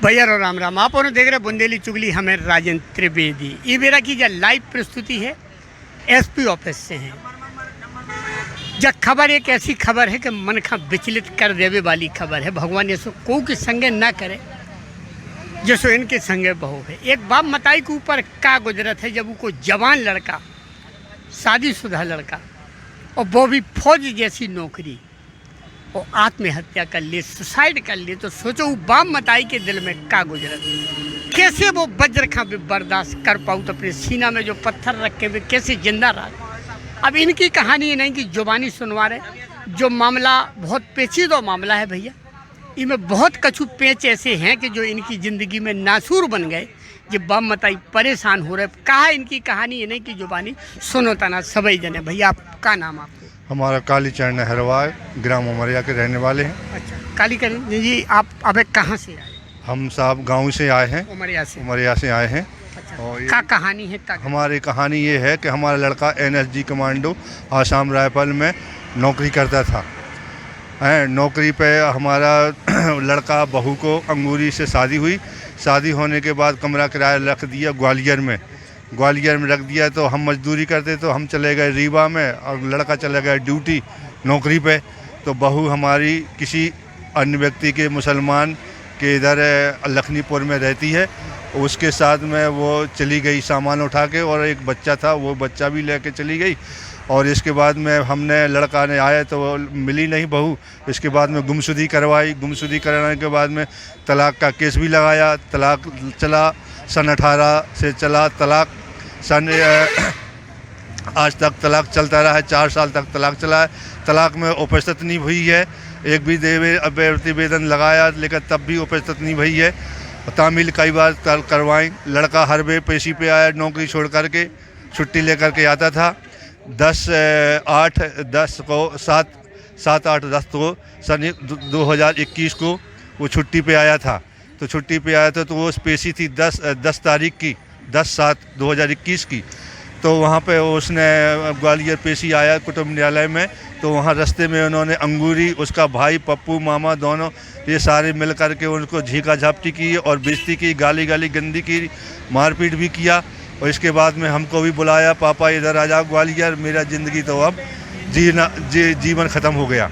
भैया रो राम राम। आप देख रहे बुंदेली चुगली, हमें राजेंद्र त्रिवेदी। ये मेरा की जो लाइव प्रस्तुति है एसपी ऑफिस से है। जब खबर एक ऐसी खबर है कि मन का विचलित कर देवे वाली खबर है। भगवान ये सो को के संगे ना करे जो सो इनके संगे बहु है। एक बाप मताई के ऊपर का गुजरत है जब उनको जवान लड़का, शादीशुदा लड़का, और वो भी फौज जैसी नौकरी, और आत्महत्या कर लिए, सुसाइड कर लिए। तो सोचो वो बाप मताई के दिल में का गुजरत, कैसे वो वज्र खा भी बर्दाश्त कर पाऊँ तो अपने सीना में जो पत्थर रखे हुए कैसे जिंदा रहा। अब इनकी कहानी ये नहीं कि जुबानी सुनवा रहे, जो मामला बहुत पेचीदा मामला है भैया। इनमें बहुत कछु पेच ऐसे हैं कि जो इनकी ज़िंदगी में नासूर बन गए, जब बाप मताई परेशान हो रहे। कहा इनकी कहानी ये नहीं कि जुबानी सुनो तना सभी जने। भैया आपका नाम? आपको? हमारा कालीचरण हरवाय, ग्राम उमरिया के रहने वाले हैं। अच्छा, कालीचरण जी, आप अब कहाँ से आए? हम साहब गांव से आए हैं, उमरिया से आए हैं। अच्छा, और क्या कहानी है? हमारी कहानी ये है कि हमारा लड़का NSG कमांडो आसाम राइफल में नौकरी करता था। नौकरी पे हमारा लड़का बहू को अंगूरी से शादी हुई। शादी होने के बाद कमरा किराया रख दिया ग्वालियर में रख दिया। तो हम मजदूरी करते, तो हम चले गए रीवा में और लड़का चला गया ड्यूटी नौकरी पे। तो बहू हमारी किसी अन्य व्यक्ति के, मुसलमान के इधर लखनीपुर में रहती है। उसके साथ में वो चली गई सामान उठा के, और एक बच्चा था, वो बच्चा भी लेके चली गई। और इसके बाद में हमने, लड़का ने आया तो मिली नहीं बहू। इसके बाद में गुमशुदी करवाई। गुमशुदी कराने के बाद में तलाक का केस भी लगाया। तलाक चला, सन 18 से चला तलाक। आज तक तलाक चलता रहा है, 4 साल तक तलाक चला है। तलाक में उपस्थित नहीं हुई है, एक भी प्रतिवेदन लगाया लेकिन तब भी उपस्थित नहीं हुई है। तामील कई बार करवाई। लड़का हर वे पेशी पे आया, नौकरी छोड़ करके छुट्टी लेकर के आता था। 7-8-10 को सन 2021 को वो छुट्टी पे आया था। तो छुट्टी पे आया था तो वो पेशी थी 10 तारीख की, 10/7/2021 की। तो वहाँ पे उसने ग्वालियर पेशी आया कुटुंब न्यायालय में। तो वहाँ रास्ते में उन्होंने अंगूरी, उसका भाई, पप्पू, मामा दोनों, ये सारे मिल कर के उनको झीका झापटी की और बेइज्जती की, गाली गंदी की, मारपीट भी किया। और इसके बाद में हमको भी बुलाया, पापा इधर आ जाओ ग्वालियर, मेरा ज़िंदगी तो अब जीवन ख़त्म हो गया।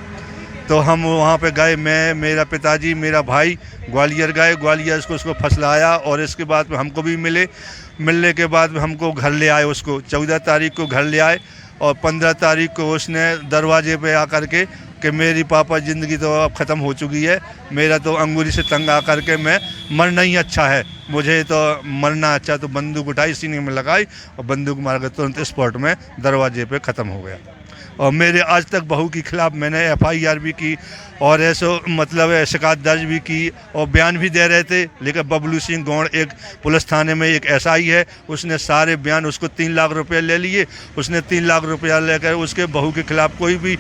तो हम वहाँ पे गए, मैं, मेरा पिताजी, मेरा भाई ग्वालियर गए। ग्वालियर उसको फसलाया और इसके बाद में हमको भी मिलने के बाद में हमको घर ले आए। उसको 14 तारीख को घर ले आए और 15 तारीख को उसने दरवाजे पे आकर के कि मेरी पापा ज़िंदगी तो अब ख़त्म हो चुकी है, मेरा तो अंगूरी से तंग आकर के मैं मरना ही अच्छा है, मुझे तो मरना अच्छा। तो बंदूक उठाई, सीने में लगाई और बंदूक मार कर तुरंत स्पॉट में दरवाजे पे ख़त्म हो गया। और मेरे आज तक बहू के ख़िलाफ़ मैंने FIR भी की और ऐसो मतलब शिकायत दर्ज भी की और बयान भी दे रहे थे। लेकिन बबलू सिंह गौड़ एक पुलिस थाने में एक SI है, उसने सारे बयान, उसको 3 लाख रुपये ले लिए। उसने 3 लाख रुपया लेकर उसके बहू के ख़िलाफ़ कोई भी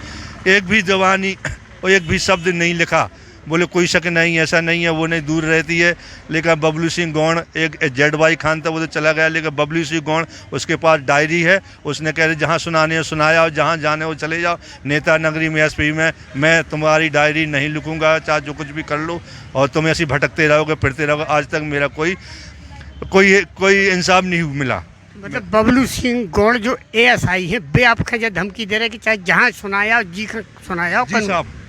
एक भी जवानी और एक भी शब्द नहीं लिखा। बोले कोई शक नहीं, ऐसा नहीं है, वो नहीं दूर रहती है। लेकिन बबलू सिंह गौड़, एक ZY खान था, वो तो चला गया, लेकिन बबलू सिंह गौड़ उसके पास डायरी है। उसने कह रहे जहाँ सुनाने हो सुनाया और जहाँ जाने हो चले जाओ। नेता नगरी में SP में मैं तुम्हारी डायरी नहीं लिखूँगा, चाहे जो कुछ भी कर लो, और तुम ऐसे भटकते रहोगे, फिरते रहोगे। आज तक मेरा कोई इंसाफ नहीं मिला। मतलब बबलू सिंह गौड़ जो ASI है, वे आपका जो धमकी दे रहे कि चाहे जहाँ सुनाया जी सुनाया।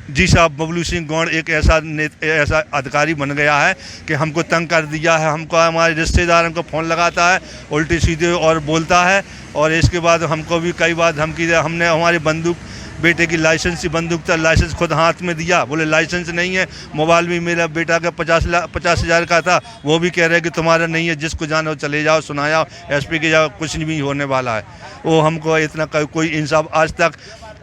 जी साहब, बबलू सिंह गौड़ एक ऐसा अधिकारी बन गया है कि हमको तंग कर दिया है। हमको हमारे रिश्तेदारों को फ़ोन लगाता है उल्टी सीधे और बोलता है। और इसके बाद हमको भी कई बार धमकी दिया। हमने हमारी बंदूक, बेटे की लाइसेंसी बंदूक था, लाइसेंस खुद हाथ में दिया, बोले लाइसेंस नहीं है। मोबाइल भी मेरा बेटा का 50,000 का था, वो भी कह रहे कि तुम्हारा नहीं है, जिसको जाना हो चले जाओ, सुनाया SP के जाओ, कुछ नहीं होने वाला है। वो हमको इतना कोई इंसाफ आज तक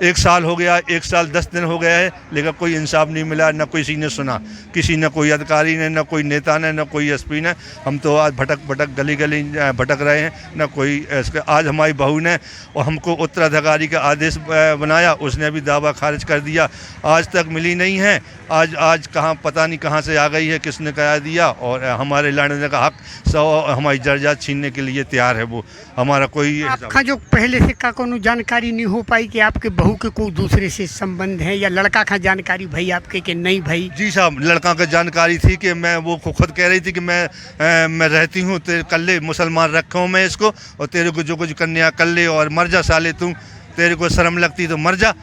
1 साल हो गया, 1 साल 10 दिन हो गया है, लेकिन कोई इंसाफ नहीं मिला, न किसी ने सुना, किसी ने, कोई अधिकारी ने, न कोई नेता ने, न कोई SP ने। हम तो आज भटक गली भटक रहे हैं, न कोई। आज हमारी बहू ने और हमको उत्तराधिकारी का आदेश बनाया, उसने भी दावा खारिज कर दिया, आज तक मिली नहीं है। आज कहाँ पता नहीं कहाँ से आ गई है, किसने कहा दिया। और हमारे लड़ने का हक हमारी जर्जात छीनने के लिए तैयार है। वो हमारा कोई आपका जो पहले से का कोनो जानकारी नहीं हो पाई कि आपके बहू बहू के कोई दूसरे से संबंध है या लड़का का जानकारी भाई आपके कि नहीं भाई? जी साहब, लड़का का जानकारी थी कि मैं वो खुद कह रही थी कि मैं रहती हूँ तेरे कल्ले, मुसलमान रखा हूँ मैं इसको, और तेरे को जो कुछ कन्या कल्ले और मर जा साले तू, तेरे को शर्म लगती तो मर जा।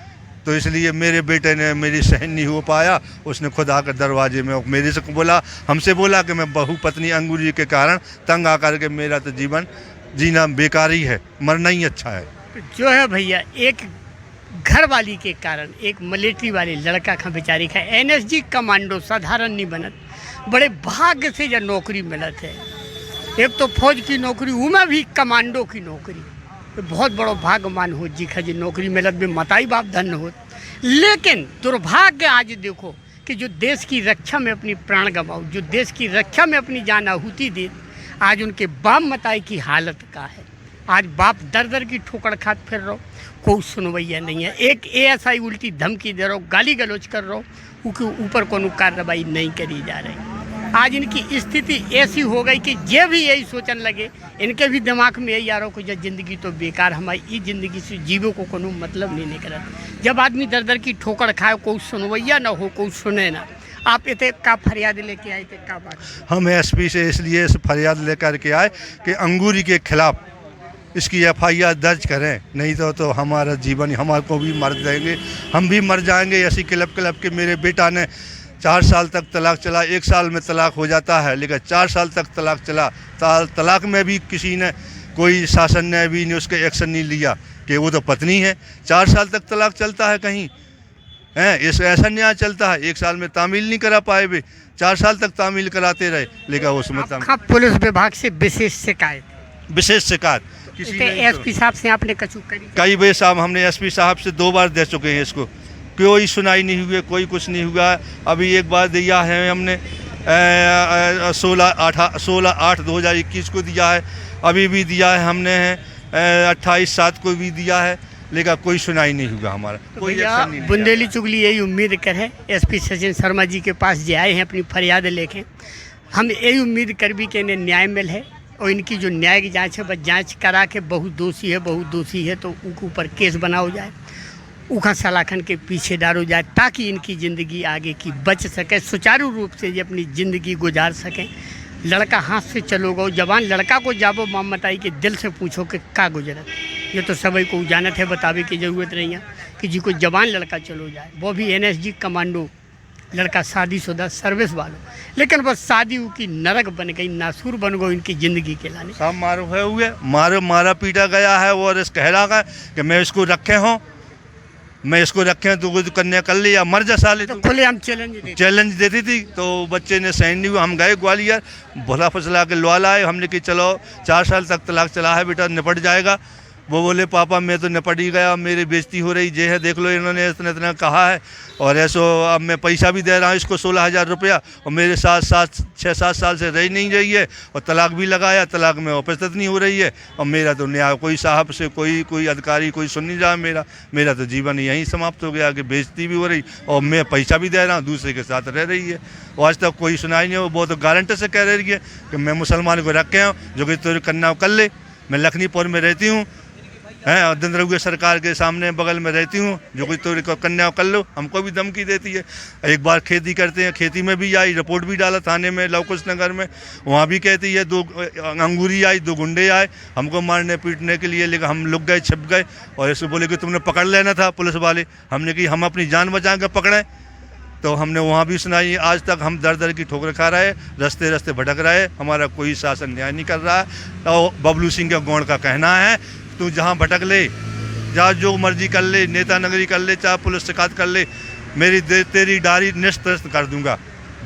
तो इसलिए मेरे बेटे ने मेरी सहन नहीं हो पाया, उसने खुद आकर दरवाजे में मेरे से बोला, हमसे बोला कि मैं बहू पत्नी अंगूरी के कारण तंग आकर के मेरा तो जीवन जीना बेकार ही है, मरना ही अच्छा है। जो है भैया, एक घर वाली के कारण एक मिलिट्री वाले लड़का का बेचारी का एनएसजी कमांडो साधारण नहीं बनत, बड़े भाग्य से जब नौकरी मिलत है। एक तो फौज की नौकरी, उमें भी कमांडो की नौकरी, तो बहुत बड़ो भाग्यमान हो जी खजी नौकरी मिलत भी मताई बाप धन्य हो। लेकिन दुर्भाग्य आज देखो कि जो देश की रक्षा में अपनी प्राण गंवाओ, जो देश की रक्षा में अपनी जान आहुति दे, आज उनके बाप मताई की हालत का है। आज बाप दर दर की ठोकर खात फिर रहो, कोई सुनवैया नहीं है। एक एएसआई उल्टी धमकी दे रहो, गाली गलौज कर रहो, उनके ऊपर कोनो कार्रवाई नहीं करी जा रही। आज इनकी स्थिति ऐसी हो गई कि ये भी यही सोचने लगे, इनके भी दिमाग में यही आ रहा हो कि जब जिंदगी तो बेकार, हमारी इस जिंदगी से जीवों को कोनो मतलब नहीं निकला। जब आदमी दर दर की ठोकर खाए, कोई सुनवैया ना हो, कोई सुने ना। आप इतने का फरियाद लेके आए थे, क्या बात? हम एसपी से इसलिए फरियाद लेकर के आए कि अंगूरी के खिलाफ इसकी एफआईआर दर्ज करें, नहीं तो हमारा जीवन, हमारे को भी मर जाएंगे, हम भी मर जाएंगे। ऐसी क्लब के मेरे बेटा ने 4 साल तक तलाक चला, 1 साल में तलाक हो जाता है, लेकिन 4 साल तक तलाक चला। तलाक में भी किसी ने, कोई शासन ने भी नहीं उसके एक्शन नहीं लिया कि वो तो पत्नी है। 4 साल तक तलाक चलता है कहीं हैं, इस ऐसा न्याय चलता है। 1 साल में तामील नहीं करा पाए वे, 4 साल तक तामील कराते रहे, लेकिन उसमें पुलिस विभाग से विशेष शिकायत किसी एसपी साहब से आपने कचू करी? कई बार साहब हमने एसपी साहब से 2 बार दे चुके हैं इसको, कोई सुनाई नहीं हुई, कोई कुछ नहीं हुआ। अभी एक बार दिया है हमने 16/8/2021 को दिया है, अभी भी दिया है हमने 28/7 को भी दिया है, लेकिन कोई सुनाई नहीं हुआ हमारा। तो भैया बुंदेली चुगली यही उम्मीद करे एसपी सचिन शर्मा जी के पास जे आए हैं अपनी फरियाद लेके, हम यही उम्मीद कर भी कि इन्हें न्याय मिल है, और इनकी जो न्याय की जाँच है बस जाँच करा के बहुत दोषी है तो उनके ऊपर केस बनाओ जाए, उखा सलाखन के पीछे डालो जाए, ताकि इनकी ज़िंदगी आगे की बच सके, सुचारू रूप से ये अपनी ज़िंदगी गुजार सकें। लड़का हाथ से चलो गो, जवान लड़का को जाबो ममताई के दिल से पूछो कि का गुजरत, ये तो सभी को जानत है, बतावे की ज़रूरत नहीं है कि जी को जवान लड़का चलो जाए, वो भी एनएसजी कमांडो लड़का, शादीशुदा सर्विस वालों। लेकिन बस शादी की नरक बन गई, नासूर बन गई इनकी ज़िंदगी के लाने। सब मारा पीटा गया है, और इस कह रहा है कि मैं इसको रखे तो कुछ कन्या कर ले या मर जा साले। तो खुले हम चैलेंज देती थी, तो बच्चे ने सहन नहीं हुआ। हम गए ग्वालियर, भला फसला के लवा लाए, हमने कि चलो 4 साल तक तलाक चला है बेटा, निपट जाएगा। वो बोले पापा मैं तो निपट ही गया, मेरी बेइज्जती हो रही, जे है देख लो, इन्होंने इतना कहा है, और ऐसो अब मैं पैसा भी दे रहा हूँ इसको 16,000 रुपया, और मेरे साथ 6-7 साल से रह नहीं रही है, और तलाक भी लगाया, तलाक में उपस्थित नहीं हो रही है, और मेरा तो न्याय कोई साहब से कोई अधिकारी कोई सुन नहीं रहा। मेरा तो जीवन यहीं समाप्त हो गया कि बेइज्जती भी हो रही, और मैं पैसा भी दे रहा हूँ, दूसरे के साथ रह रही है, और आज तक कोई सुनाई नहीं हो। वो तो गारंटी से कह रही है कि मैं मुसलमान को रखे हूँ, जो कि तेरे कन्या कर ले। मैं लखनीपुर में रहती हूँ, हैं, दंदरगुए सरकार के सामने बगल में रहती हूँ, जो कोई तो कन्या कर लो, हमको भी धमकी देती है। एक बार खेती करते हैं, खेती में भी आई, रिपोर्ट भी डाला थाने में, लवकुश नगर में, वहाँ भी कहती है 2 अंगूरी आई, 2 गुंडे आए हमको मारने पीटने के लिए, लेकिन हम लुक गए, छिप गए, और ऐसे बोले कि तुमने पकड़ लेना था पुलिस वाले। हमने कि हम अपनी जान बचा के पकड़ें, तो हमने वहाँ भी सुनाई। आज तक हम दर की ठोकर खा रहे, रास्ते भटक रहे, हमारा कोई शासन न्याय नहीं कर रहा है। तो बबलू सिंह के गौड़ का कहना है, तू जहाँ भटक ले, जहाँ जो मर्जी कर ले, नेता नगरी कर ले, चाहे पुलिस शिकायत कर ले, तेरी डायरी निस्त कर दूंगा,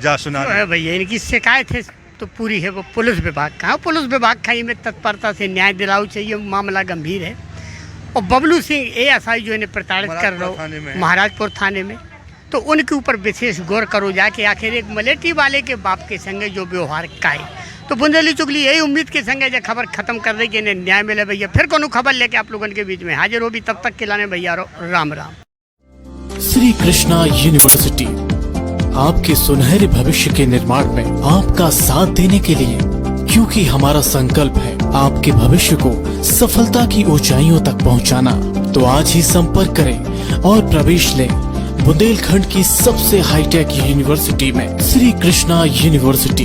जा सुना। तो भैया इनकी शिकायत है तो पूरी है, वो पुलिस विभाग का, पुलिस विभाग का ही में तत्परता से न्याय दिलाओ चाहिए, मामला गंभीर है। और बबलू सिंह एएसआई जो इन्हें प्रताड़ित कर रहा हो महाराजपुर थाने में, तो उनके ऊपर विशेष गौर करो जाके, आखिर एक मिलिट्री वाले के बाप के संगे जो व्यवहार का है। तो बुंदेली चुगली यही उम्मीद के संगे जो खबर खत्म कर रही कि इन्हें न्याय मिले भैया। फिर कोनो खबर लेके आप लोगों के बीच में हाजिर होगी, तब तक के लाने भैया राम राम। श्री कृष्णा यूनिवर्सिटी आपके सुनहरे भविष्य के निर्माण में आपका साथ देने के लिए, क्योंकि हमारा संकल्प है आपके भविष्य को सफलता की ऊंचाइयों तक पहुंचाना। तो आज ही संपर्क करें और प्रवेश लें बुंदेलखंड की सबसे हाईटेक यूनिवर्सिटी में, श्री कृष्णा यूनिवर्सिटी।